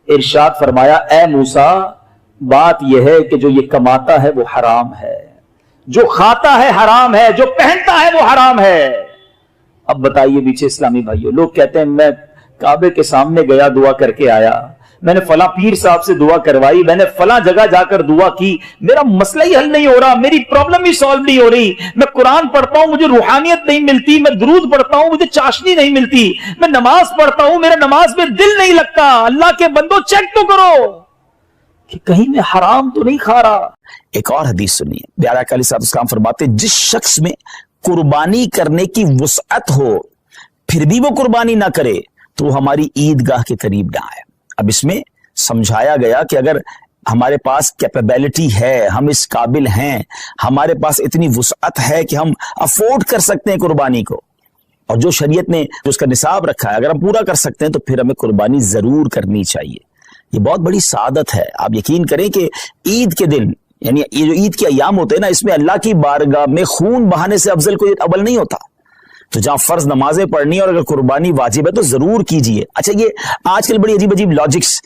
ارشاد فرمایا اے موسیٰ بات یہ ہے کہ جو یہ کماتا ہے وہ حرام ہے، جو کھاتا ہے حرام ہے، جو پہنتا ہے وہ حرام ہے۔ اب بتائیے پیچھے اسلامی بھائیوں، لوگ کہتے ہیں میں کعبے کے سامنے گیا دعا کر کے آیا، میں نے فلاں پیر صاحب سے دعا کروائی، میں نے فلاں جگہ جا کر دعا کی، میرا مسئلہ ہی حل نہیں ہو رہا، میری پرابلم ہی سالو نہیں ہو رہی، میں قرآن پڑھتا ہوں مجھے روحانیت نہیں ملتی، میں درود پڑھتا ہوں مجھے چاشنی نہیں ملتی، میں نماز پڑھتا ہوں میرا نماز میں دل نہیں لگتا۔ اللہ کے بندو چیک تو کرو کہ کہیں میں حرام تو نہیں کھا رہا۔ ایک اور حدیث سنیے، پیارا اکا علیہ السلام فرماتے جس شخص میں قربانی کرنے کی وسعت ہو پھر بھی وہ قربانی نہ کرے تو وہ ہماری عیدگاہ کے قریب نہ آئے۔ اب اس میں سمجھایا گیا کہ اگر ہمارے پاس کیپیبلٹی ہے، ہم اس قابل ہیں، ہمارے پاس اتنی وسعت ہے کہ ہم افورڈ کر سکتے ہیں قربانی کو، اور جو شریعت نے جو اس کا نصاب رکھا ہے اگر ہم پورا کر سکتے ہیں تو پھر ہمیں قربانی ضرور کرنی چاہیے۔ یہ بہت بڑی سعادت ہے۔ آپ یقین کریں کہ عید کے دن، یعنی یہ جو عید کے ایام ہوتے ہیں نا، اس میں اللہ کی بارگاہ میں خون بہانے سے افضل کوئی عمل نہیں ہوتا۔ تو جہاں فرض نمازیں پڑھنی اور اگر قربانی واجب ہے تو ضرور کیجئے۔ اچھا، یہ آج کل بڑی عجیب عجیب لاجکس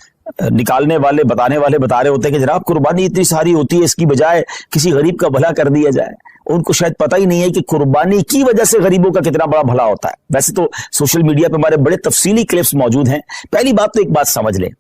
نکالنے والے بتانے والے بتا رہے ہوتے ہیں کہ جناب قربانی اتنی ساری ہوتی ہے، اس کی بجائے کسی غریب کا بھلا کر دیا جائے۔ ان کو شاید پتہ ہی نہیں ہے کہ قربانی کی وجہ سے غریبوں کا کتنا بڑا بھلا ہوتا ہے۔ ویسے تو سوشل میڈیا پہ ہمارے بڑے تفصیلی کلپس موجود ہیں۔ پہلی بات تو ایک بات سمجھ لیں،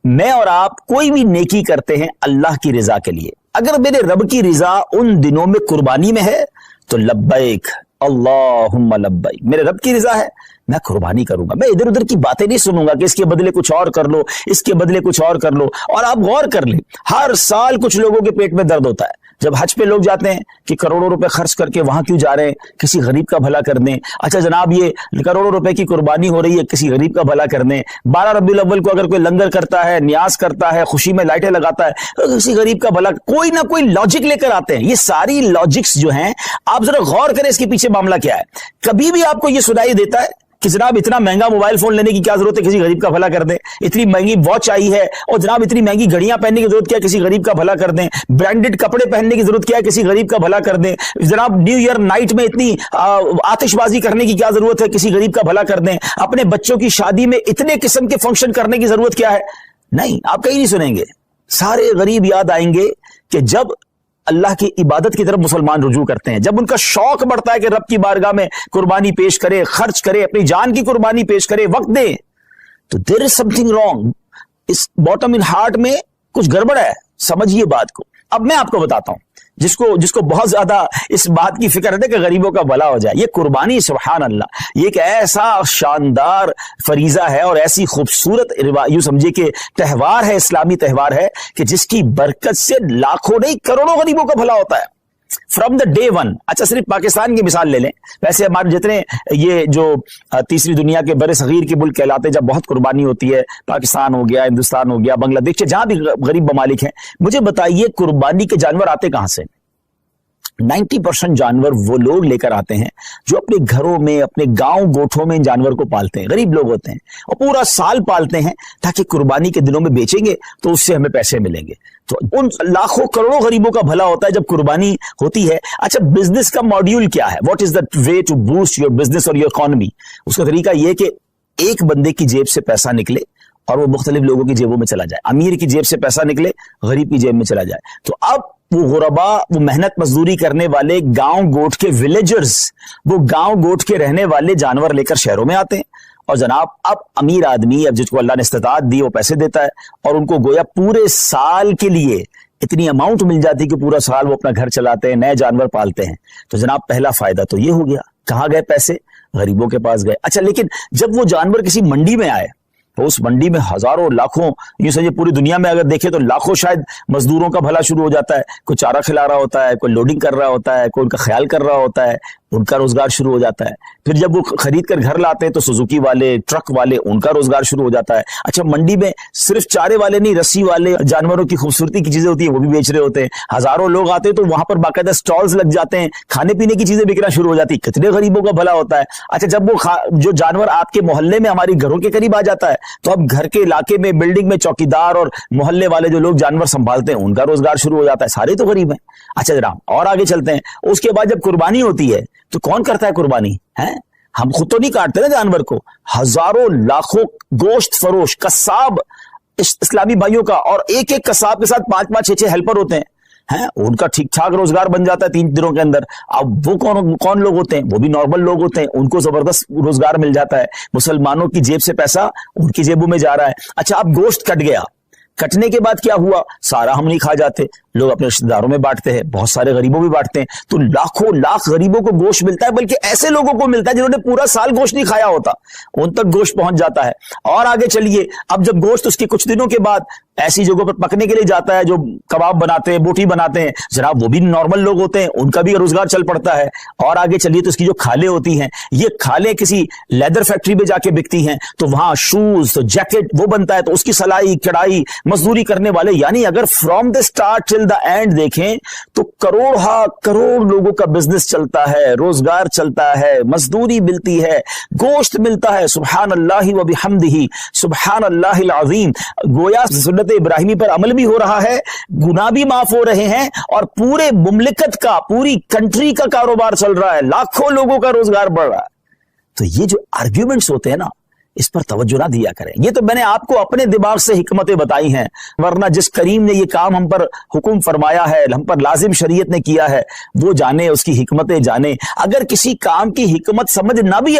میں اور آپ کوئی بھی نیکی کرتے ہیں اللہ کی رضا کے لیے، اگر میرے رب کی رضا ان دنوں میں قربانی میں ہے تو لبیک اللہم لبیک، میرے رب کی رضا ہے میں قربانی کروں گا۔ میں ادھر ادھر کی باتیں نہیں سنوں گا کہ اس کے بدلے کچھ اور کر لو، اس کے بدلے کچھ اور کر لو۔ اور آپ غور کر لیں، ہر سال کچھ لوگوں کے پیٹ میں درد ہوتا ہے جب حج پہ لوگ جاتے ہیں کہ کروڑوں روپے خرچ کر کے وہاں کیوں جا رہے ہیں، کسی غریب کا بھلا کر دیں۔ اچھا جناب، یہ کروڑوں روپے کی قربانی ہو رہی ہے، کسی غریب کا بھلا کر دیں۔ 12 ربیع الاول کو اگر کوئی لنگر کرتا ہے، نیاز کرتا ہے، خوشی میں لائٹیں لگاتا ہے، کسی غریب کا بھلا، کوئی نہ کوئی لاجک لے کر آتے ہیں۔ یہ ساری لاجکس جو ہیں، آپ ذرا غور کریں اس کے پیچھے معاملہ کیا ہے۔ کبھی بھی آپ کو یہ سنائی دیتا ہے کہ جناب اتنا مہنگا موبائل فون لینے کی کیا ضرورت ہے، کسی غریب کا بھلا کر دیں؟ اتنی مہنگی واچ آئی ہے اور جناب اتنی مہنگی گھڑیاں پہننے کی ضرورت کیا ہے، کسی غریب کا بھلا کر دیں؟ برانڈڈ کپڑے پہننے کی ضرورت کیا ہے، کسی غریب کا بھلا کر دیں؟ جناب نیو ایئر نائٹ میں اتنی آتش بازی کرنے کی کیا ضرورت ہے، کسی غریب کا بھلا کر دیں؟ اپنے بچوں کی شادی میں اتنے قسم کے فنکشن کرنے کی ضرورت کیا ہے؟ نہیں، آپ کہیں نہیں سنیں گے۔ سارے غریب یاد آئیں گے کہ جب اللہ کی عبادت کی طرف مسلمان رجوع کرتے ہیں، جب ان کا شوق بڑھتا ہے کہ رب کی بارگاہ میں قربانی پیش کرے، خرچ کرے، اپنی جان کی قربانی پیش کرے، وقت دے، تو there is something wrong. اس باٹم ان ہارٹ میں کچھ گڑبڑ ہے، سمجھیے بات کو۔ اب میں آپ کو بتاتا ہوں، جس کو بہت زیادہ اس بات کی فکر ہے کہ غریبوں کا بھلا ہو جائے، یہ قربانی سبحان اللہ، یہ ایک ایسا شاندار فریضہ ہے اور ایسی خوبصورت یوں سمجھے کہ تہوار ہے، اسلامی تہوار ہے کہ جس کی برکت سے لاکھوں نہیں کروڑوں غریبوں کا بھلا ہوتا ہے فرام دا ڈے ون۔ اچھا، صرف پاکستان کی مثال لے لیں، ویسے ہمارے جتنے یہ جو تیسری دنیا کے بر صغیر کے ملک کہلاتے ہیں، جب بہت قربانی ہوتی ہے، پاکستان ہو گیا، ہندوستان ہو گیا، بنگلہ دیش، جہاں بھی غریب ممالک ہیں، مجھے بتائیے قربانی کے جانور آتے کہاں سے؟ 90% جانور وہ لوگ لے کر آتے ہیں جو اپنے گھروں میں، اپنے گاؤں گوٹھوں میں ان جانور کو پالتے ہیں، غریب لوگ ہوتے ہیں اور پورا سال پالتے ہیں تاکہ قربانی کے دنوں میں بیچیں گے تو اس سے ہمیں پیسے ملیں گے۔ تو ان لاکھوں کروڑوں غریبوں کا بھلا ہوتا ہے جب قربانی ہوتی ہے۔ اچھا، بزنس کا ماڈیول کیا ہے؟ What is the way to boost your business اور یور اکانومی؟ اس کا طریقہ یہ کہ ایک بندے کی جیب سے پیسہ نکلے اور وہ مختلف لوگوں کی جیبوں میں چلا جائے، امیر کی جیب سے پیسہ نکلے، غریب کی جیب میں چلا جائے۔ تو اب وہ غربا، وہ محنت مزدوری کرنے والے گاؤں گوٹ کے ولیجرز، وہ گاؤں گوٹ کے رہنے والے جانور لے کر شہروں میں آتے ہیں، اور جناب اب امیر آدمی، اب جس کو اللہ نے استطاعت دی، وہ پیسے دیتا ہے اور ان کو گویا پورے سال کے لیے اتنی اماؤنٹ مل جاتی ہے کہ پورا سال وہ اپنا گھر چلاتے ہیں، نئے جانور پالتے ہیں۔ تو جناب پہلا فائدہ تو یہ ہو گیا۔ کہاں گئے پیسے؟ غریبوں کے پاس گئے۔ اچھا، لیکن جب وہ جانور کسی منڈی میں آئے تو اس منڈی میں ہزاروں لاکھوں، یوں سمجھے پوری دنیا میں اگر دیکھیں تو لاکھوں شاید مزدوروں کا بھلا شروع ہو جاتا ہے، کوئی چارہ کھلا رہا ہوتا ہے، کوئی لوڈنگ کر رہا ہوتا ہے، کوئی ان کا خیال کر رہا ہوتا ہے، ان کا روزگار شروع ہو جاتا ہے۔ پھر جب وہ خرید کر گھر لاتے ہیں تو سوزوکی والے، ٹرک والے، ان کا روزگار شروع ہو جاتا ہے۔ اچھا، منڈی میں صرف چارے والے نہیں، رسی والے، جانوروں کی خوبصورتی کی چیزیں ہوتی ہیں وہ بھی بیچ رہے ہوتے ہیں۔ ہزاروں لوگ آتے ہیں تو وہاں پر باقاعدہ سٹالز لگ جاتے ہیں، کھانے پینے کی چیزیں بکنا شروع ہو جاتی ہیں۔ کتنے غریبوں کا بھلا ہوتا ہے۔ اچھا، جب وہ جو جانور آپ کے محلے میں، ہماری گھروں کے قریب آ جاتا ہے تو اب گھر کے علاقے میں، بلڈنگ میں چوکیدار اور محلے والے جو لوگ جانور سنبھالتے ہیں ان کا روزگار شروع ہو جاتا ہے۔ سارے تو غریب ہیں۔ اچھا جناب، اور آگے چلتے ہیں۔ اس کے بعد جب قربانی ہوتی ہے تو کون کرتا ہے قربانی؟ ہے ہم خود تو نہیں کاٹتے نا جانور کو، ہزاروں لاکھوں گوشت فروش قصاب اسلامی بھائیوں کا, اور ایک ایک کساب کے ساتھ 5-5 6-6 ہیلپر ہوتے ہیں, ان کا ٹھیک ٹھاک روزگار بن جاتا ہے 3 دنوں کے اندر. اب وہ کون لوگ ہوتے ہیں؟ وہ بھی نارمل لوگ ہوتے ہیں, ان کو زبردست روزگار مل جاتا ہے. مسلمانوں کی جیب سے پیسہ ان کی جیبوں میں جا رہا ہے. اچھا اب گوشت کٹ گیا, کٹنے کے بعد کیا ہوا؟ سارا ہم نہیں کھا جاتے, لوگ اپنے رشتہ داروں میں بانٹتے ہیں, بہت سارے غریبوں بھی بانٹتے ہیں. تو لاکھوں لاکھ غریبوں کو گوشت ملتا ہے, بلکہ ایسے لوگوں کو ملتا ہے جنہوں نے پورا سال گوشت نہیں کھایا ہوتا, ان تک گوشت پہنچ جاتا ہے. اور آگے چلیے, اب جب گوشت اس کے کچھ دنوں کے بعد ایسی جگہوں پر پکنے کے لیے جاتا ہے جو کباب بناتے ہیں, بوٹی بناتے ہیں, جناب وہ بھی نارمل لوگ ہوتے ہیں, ان کا بھی روزگار چل پڑتا ہے. اور آگے چلیے تو اس کی جو کھالیں ہوتی ہیں, یہ کھالیں کسی لیدر فیکٹری میں جا کے بکتی ہیں, تو وہاں شوز تو جیکٹ وہ بنتا ہے, تو اس کی سلائی کڑھائی مزدوری کرنے والے, یعنی اگر from the start till the and دیکھیں تو کروڑ لوگوں کا بزنس چلتا ہے, روزگار چلتا ہے, مزدوری ملتی ہے, گوشت ملتا ہے. سبحان اللہ و بحمدہ, سبحان اللہ العظیم. گویا سنت ابراہیمی پر عمل بھی ہو رہا ہے, گناہ بھی معاف ہو رہے ہیں, اور پورے مملکت کا, پوری کنٹری کا کاروبار چل رہا ہے, لاکھوں لوگوں کا روزگار بڑھ رہا ہے. تو یہ جو آرگیومنٹس ہوتے ہیں نا, اس پر توجہ نہ دیا کریں. یہ تو میں نے آپ کو اپنے دماغ سے حکمتیں بتائی ہیں, ورنہ جس کریم نے یہ کام ہم پر حکم فرمایا ہے, ہم پر لازم شریعت نے کیا ہے, وہ جانے, اس کی حکمتیں جانے. اگر کسی کام کی حکمت سمجھ نہ بھی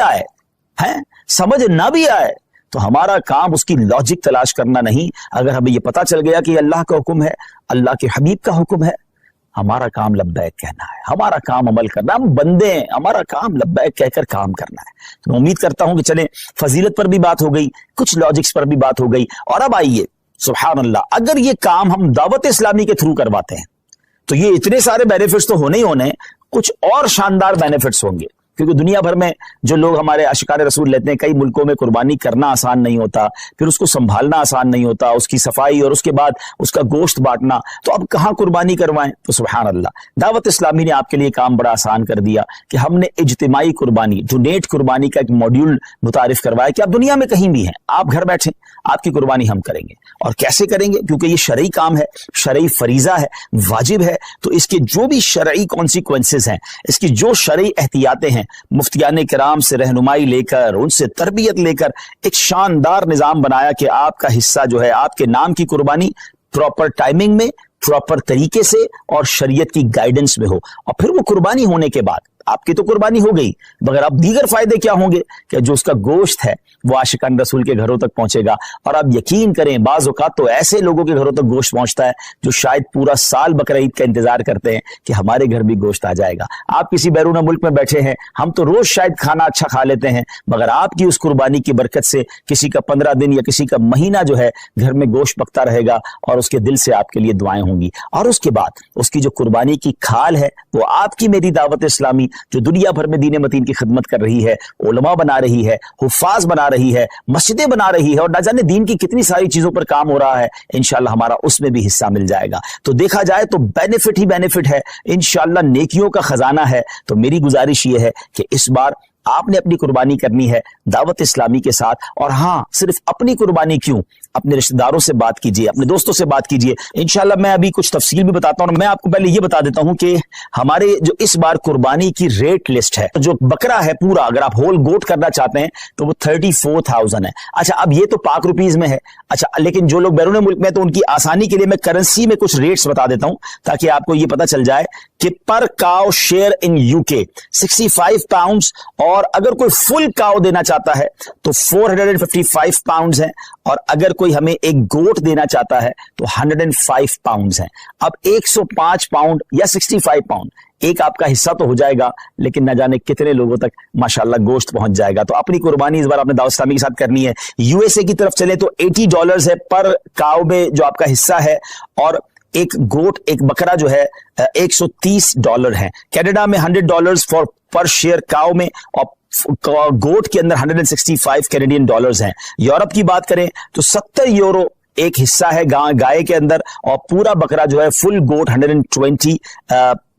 آئے تو ہمارا کام اس کی لاجک تلاش کرنا نہیں. اگر ہمیں یہ پتا چل گیا کہ یہ اللہ کا حکم ہے, اللہ کے حبیب کا حکم ہے, ہمارا کام لبیک کہنا ہے, ہمارا کام عمل کرنا. ہم بندے ہیں, ہمارا کام لبیک کہہ کر کام کرنا ہے. تو میں امید کرتا ہوں کہ چلیں, فضیلت پر بھی بات ہو گئی, کچھ لاجکس پر بھی بات ہو گئی. اور اب آئیے, سبحان اللہ, اگر یہ کام ہم دعوت اسلامی کے تھرو کرواتے ہیں تو یہ اتنے سارے بینیفٹس تو ہونے ہی ہونے, کچھ اور شاندار بینیفٹس ہوں گے. کیونکہ دنیا بھر میں جو لوگ ہمارے عاشقان رسول لیتے ہیں, کئی ملکوں میں قربانی کرنا آسان نہیں ہوتا, پھر اس کو سنبھالنا آسان نہیں ہوتا, اس کی صفائی اور اس کے بعد اس کا گوشت بانٹنا. تو اب کہاں قربانی کروائیں؟ تو سبحان اللہ, دعوت اسلامی نے آپ کے لیے کام بڑا آسان کر دیا کہ ہم نے اجتماعی قربانی, ڈونیٹ قربانی کا ایک ماڈیول متعارف کروایا کہ آپ دنیا میں کہیں بھی ہیں, آپ گھر بیٹھیں, آپ کی قربانی ہم کریں گے. اور کیسے کریں گے؟ کیونکہ یہ شرعی کام ہے, شرعی فریضہ ہے, واجب ہے. تو اس کے جو بھی شرعی کانسیکوینسز ہیں, اس کی جو شرعی احتیاطیں ہیں, مفتیان کرام سے رہنمائی لے کر, ان سے تربیت لے کر ایک شاندار نظام بنایا کہ آپ کا حصہ جو ہے, آپ کے نام کی قربانی پراپر ٹائمنگ میں, پراپر طریقے سے اور شریعت کی گائیڈنس میں ہو. اور پھر وہ قربانی ہونے کے بعد آپ کی تو قربانی ہو گئی, مگر اب دیگر فائدے کیا ہوں گے کہ جو اس کا گوشت ہے وہ عاشقان رسول کے گھروں تک پہنچے گا. اور آپ یقین کریں, بعض اوقات تو ایسے لوگوں کے گھروں تک گوشت پہنچتا ہے جو شاید پورا سال بقرعید کا انتظار کرتے ہیں کہ ہمارے گھر بھی گوشت آ جائے گا. آپ کسی بیرون ملک میں بیٹھے ہیں, ہم تو روز شاید کھانا اچھا کھا لیتے ہیں, مگر آپ کی اس قربانی کی برکت سے کسی کا 15 دن یا کسی کا مہینہ جو ہے گھر میں گوشت پکتا رہے گا, اور اس کے دل سے آپ کے لیے دعائیں ہوں گی. اور اس کے بعد اس کی جو قربانی کی کھال ہے, وہ آپ کی میری دعوت اسلامی جو دنیا بھر میں دین متین کی خدمت کر رہی ہے, علماء بنا رہی ہے, حفاظ بنا رہی ہے, مسجدیں بنا رہی ہے, اور نہ جانے دین کی کتنی ساری چیزوں پر کام ہو رہا ہے, انشاءاللہ ہمارا اس میں بھی حصہ مل جائے گا. تو دیکھا جائے تو بینیفٹ ہی بینیفٹ ہے, انشاءاللہ نیکیوں کا خزانہ ہے. تو میری گزارش یہ ہے کہ اس بار آپ نے اپنی قربانی کرنی ہے دعوت اسلامی کے ساتھ. اور ہاں, صرف اپنی قربانی کیوں, اپنے رشتہ داروں سے بات کیجئے, اپنے دوستوں سے بات کیجئے. انشاءاللہ میں ابھی کچھ تفصیل بھی بتاتا ہوں. میں آپ کو پہلے یہ بتا دیتا ہوں کہ ہمارے جو اس بار قربانی کی ریٹ لسٹ ہے, جو بکرا ہے پورا, اگر آپ ہول گوٹ کرنا چاہتے ہیں تو وہ 34,000 ہے. اچھا, اب یہ تو پاک روپیز میں ہے. اچھا, لیکن جو لوگ بیرون ملک میں, تو ان کی آسانی کے لیے میں کرنسی میں کچھ ریٹس بتا دیتا ہوں تاکہ آپ کو یہ پتا چل جائے کہ پر کاؤ شیئر ان UK 65 پاؤنڈز, اور اگر کوئی فل کاؤ دینا چاہتا ہے تو 455 پاؤنڈز ہیں, اور اگر کوئی ہمیں ایک گوٹ دینا چاہتا ہے تو 105 پاؤنڈز ہیں. اب 105 پاؤنڈ یا 65 پاؤنڈ ایک آپ کا حصہ تو ہو جائے گا, لیکن نہ جانے کتنے لوگوں تک ماشاءاللہ گوشت پہنچ جائے گا. تو اپنی قربانی اس بار آپ نے دعوت اسلامی کے ساتھ کرنی ہے. USA کی طرف چلے تو $80 ہے پر کاؤ میں جو آپ کا حصہ ہے, اور ایک گوٹ, ایک بکرا جو ہے $130 ہے. کینیڈا میں $100 پر شیئر کاؤ میں, اور گوٹ کے اندر 165 کینیڈین ڈالرز ہیں. یورپ کی بات کریں تو 70 یورو ایک حصہ ہے گائے کے اندر, اور پورا بکرا جو ہے فل گوٹ 120